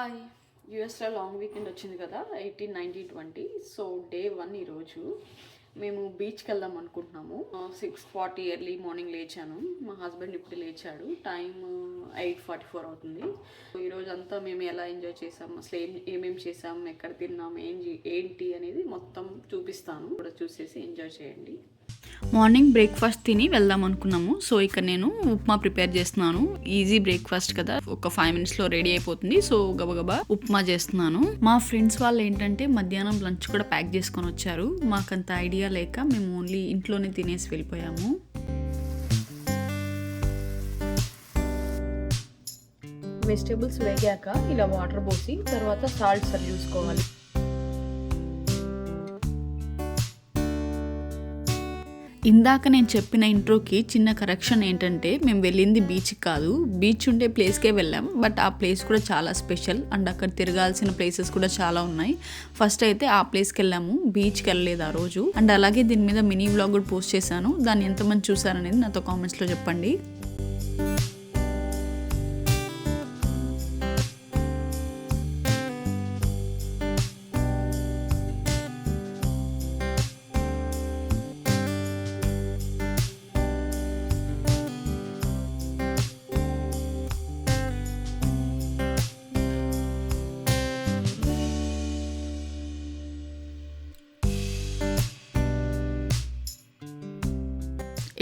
Hi. యూఎస్లో long weekend వచ్చింది కదా, 18, 19, 20. సో డే 1 ఈరోజు మేము బీచ్కి వెళ్దాం అనుకుంటున్నాము. 6:40 ఎర్లీ మార్నింగ్ లేచాను. మా హస్బెండ్ ఇప్పుడు లేచాడు. టైం 8:44 అవుతుంది. ఈరోజు అంతా మేము ఎలా ఎంజాయ్ చేసాం, అసలు ఏమేమి చేసాం, ఎక్కడ తిన్నాం, ఏంటి అనేది మొత్తం చూపిస్తాను. కూడా చూసేసి ఎంజాయ్ చేయండి. మార్నింగ్ బ్రేక్ఫాస్ట్ తిని వెళ్దాం అనుకున్నాము. సో ఇక్కడ నేను ఉప్మా ప్రిపేర్ చేస్తున్నాను. ఈజీ బ్రేక్ఫాస్ట్ కదా, ఒక 5 minutesలో రెడీ అయిపోతుంది. సో గబగబా ఉప్మా చేస్తున్నాను. మా ఫ్రెండ్స్ వాళ్ళు ఏంటంటే మధ్యాహ్నం లంచ్ కూడా ప్యాక్ చేసుకొని వచ్చారు. మాకంత ఐడియా లేక మేము ఓన్లీ ఇంట్లోనే తినేసి వెళ్ళిపోయాము. వెజిటేబుల్స్ వేగాక ఇలా వాటర్ పోసి తర్వాత సాల్ట్ సరి చూసుకోవాలి. ఇందాక నేను చెప్పిన ఇంట్రోకి చిన్న కరెక్షన్ ఏంటంటే, మేము వెళ్ళింది బీచ్కి కాదు, బీచ్ ఉండే ప్లేస్కే వెళ్ళాం. బట్ ఆ ప్లేస్ కూడా చాలా స్పెషల్ అండ్ అక్కడ తిరగాల్సిన ప్లేసెస్ కూడా చాలా ఉన్నాయి. ఫస్ట్ అయితే ఆ ప్లేస్కి వెళ్ళాము, బీచ్కి వెళ్ళలేదు ఆ రోజు. అండ్ అలాగే దీని మీద మినీ వ్లాగ్ కూడా పోస్ట్ చేశాను. దాన్ని ఎంతమంది చూసారనేది నాతో కామెంట్స్లో చెప్పండి.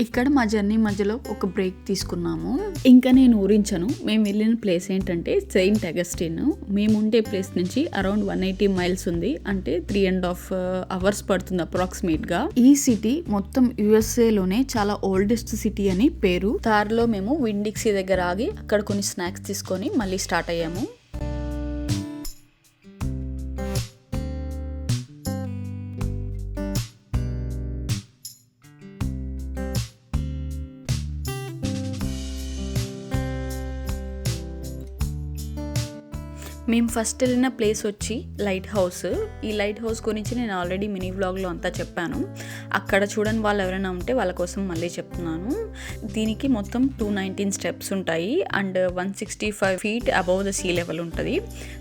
ఇక్కడ మా జర్నీ మధ్యలో ఒక బ్రేక్ తీసుకున్నాము. ఇంకా నేను ఊరించను, మేము వెళ్ళిన ప్లేస్ ఏంటంటే సెయింట్ అగస్టిన్. మేము ఉండే ప్లేస్ నుంచి అరౌండ్ 180 miles ఉంది, అంటే 3.5 hours పడుతుంది అప్రాక్సిమేట్గా. ఈ సిటీ మొత్తం యుఎస్ఏలోనే చాలా ఓల్డెస్ట్ సిటీ అని పేరు. దారిలో మేము విండిక్సీ దగ్గర ఆగి అక్కడ కొన్ని స్నాక్స్ తీసుకొని మళ్ళీ స్టార్ట్ అయ్యాము. మేము ఫస్ట్ వెళ్ళిన ప్లేస్ వచ్చి లైట్ హౌస్. ఈ లైట్ హౌస్ గురించి నేను ఆల్రెడీ మినీ వ్లాగ్లో అంతా చెప్పాను. అక్కడ చూడని వాళ్ళు ఎవరైనా ఉంటే వాళ్ళ కోసం మళ్ళీ చెప్తున్నాను. దీనికి మొత్తం 219 steps ఉంటాయి and 165 feet above the sea level ఉంటుంది.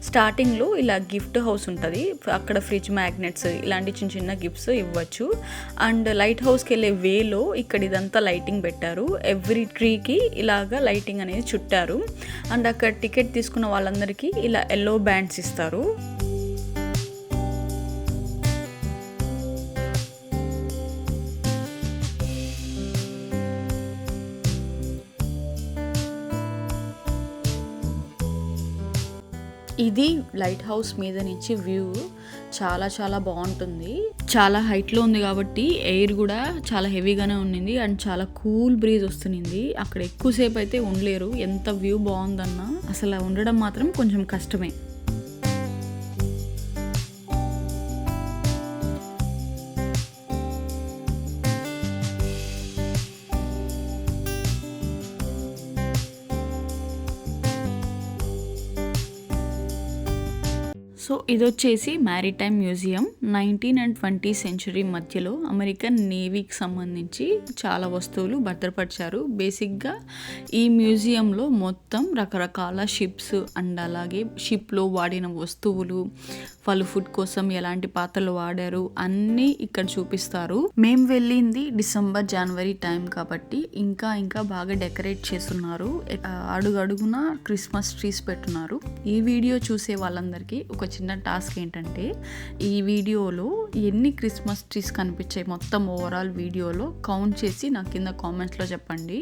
స్టార్టింగ్లో ఇలా గిఫ్ట్ హౌస్ ఉంటుంది, అక్కడ ఫ్రిడ్జ్ మ్యాగ్నెట్స్ ఇలాంటి చిన్న చిన్న గిఫ్ట్స్ ఇవ్వచ్చు. అండ్ లైట్ హౌస్కి వెళ్ళే వేలో ఇక్కడ ఇదంతా లైటింగ్ పెట్టారు. ఎవ్రీ ట్రీకి ఇలాగా లైటింగ్ అనేది చుట్టారు. అండ్ అక్కడ టికెట్ తీసుకున్న వాళ్ళందరికీ ఇలా ఎల్లో బ్యాండ్స్ ఇస్తారు. ఇది లైట్ హౌస్ మీద నుంచి వ్యూ చాలా చాలా బాగుంటుంది. చాలా హైట్లో ఉంది కాబట్టి ఎయిర్ కూడా చాలా హెవీగానే ఉండింది అండ్ చాలా కూల్ బ్రీజ్ వస్తుంది. అక్కడ ఎక్కువసేపు అయితే ఉండలేరు, ఎంత వ్యూ బాగుందన్నా అసలు ఉండడం మాత్రం కొంచెం కష్టమే. సో ఇది వచ్చేసి మ్యారిటైమ్ మ్యూజియం. 19 and 20 century మధ్యలో అమెరికన్ నేవీకి సంబంధించి చాలా వస్తువులు భద్రపరిచారు. బేసిక్గా ఈ మ్యూజియంలో మొత్తం రకరకాల షిప్స్ అండ్ అలాగే షిప్లో వాడిన వస్తువులు, వాళ్ళు ఫుడ్ కోసం ఎలాంటి పాత్రలు వాడారు అన్నీ ఇక్కడ చూపిస్తారు. మేము వెళ్ళింది డిసెంబర్ జనవరి టైం కాబట్టి ఇంకా బాగా డెకరేట్ చేస్తున్నారు. అడుగడుగున క్రిస్మస్ ట్రీస్ పెట్టున్నారు. ఈ వీడియో చూసే వాళ్ళందరికీ ఒక చిన్న టాస్క్ ఏంటంటే, ఈ వీడియోలో ఎన్ని క్రిస్మస్ ట్రీస్ కనిపించాయి మొత్తం ఓవరాల్ వీడియోలో కౌంట్ చేసి నాకు కింద కామెంట్స్లో చెప్పండి.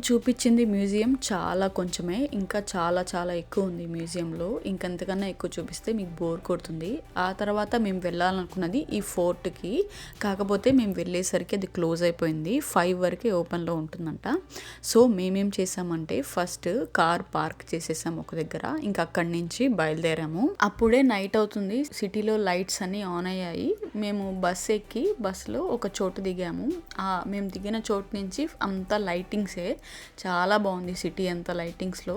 చూపించింది మ్యూజియం చాలా కొంచెమే, ఇంకా చాలా చాలా ఎక్కువ ఉంది మ్యూజియంలో. ఇంకంతకన్నా ఎక్కువ చూపిస్తే మీకు బోర్ కొడుతుంది. ఆ తర్వాత మేము వెళ్ళాలనుకున్నది ఈ ఫోర్ట్కి, కాకపోతే మేము వెళ్ళేసరికి అది క్లోజ్ అయిపోయింది. 5 వరకే ఓపెన్లో ఉంటుందంట. సో మేమేం చేసామంటే ఫస్ట్ కార్ పార్క్ చేసేసాం ఒక దగ్గర, ఇంకా అక్కడి నుంచి బయలుదేరాము. అప్పుడే నైట్ అవుతుంది, సిటీలో లైట్స్ అన్నీ ఆన్ అయ్యాయి. మేము బస్ ఎక్కి బస్సులో ఒక చోటు దిగాము. మేము దిగిన చోటు నుంచి అంతా లైటింగ్సే, చాలా బాగుంది సిటీ అంతా లైటింగ్స్లో.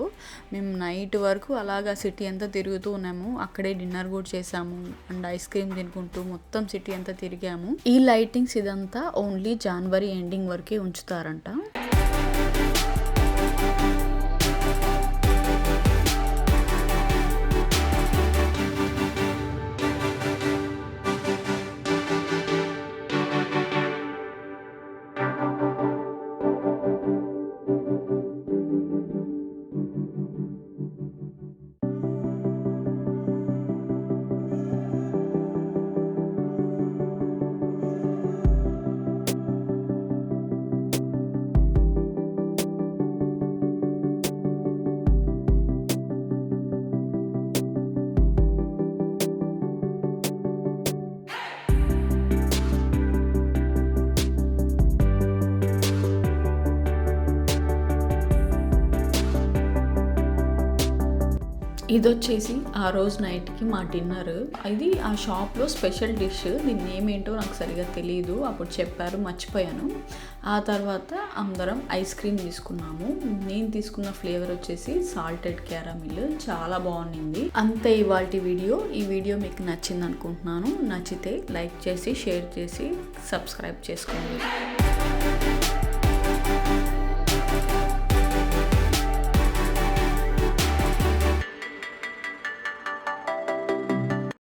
మేము నైట్ వరకు అలాగా సిటీ అంతా తిరుగుతూ ఉన్నాము. అక్కడే డిన్నర్ కూడా చేసాము అండ్ ఐస్ క్రీమ్ తినుకుంటూ మొత్తం సిటీ అంతా తిరిగాము. ఈ లైటింగ్స్ ఇదంతా ఓన్లీ జనవరి ఎండింగ్ వరకే ఉంచుతారంట. ఇది వచ్చేసి ఆ రోజు నైట్కి మా డిన్నర్. ఇది ఆ షాప్లో స్పెషల్ డిష్, దీని నేమ్ ఏంటో నాకు సరిగా తెలియదు, అప్పుడు చెప్పారు మర్చిపోయాను. ఆ తర్వాత అందరం ఐస్ క్రీమ్ తీసుకున్నాము. నేను తీసుకున్న ఫ్లేవర్ వచ్చేసి సాల్టెడ్ క్యారమిల్, చాలా బాగుంది. అంతే ఇవాల్టి వీడియో. ఈ వీడియో మీకు నచ్చింది అనుకుంటున్నాను. నచ్చితే లైక్ చేసి షేర్ చేసి సబ్స్క్రైబ్ చేసుకోండి.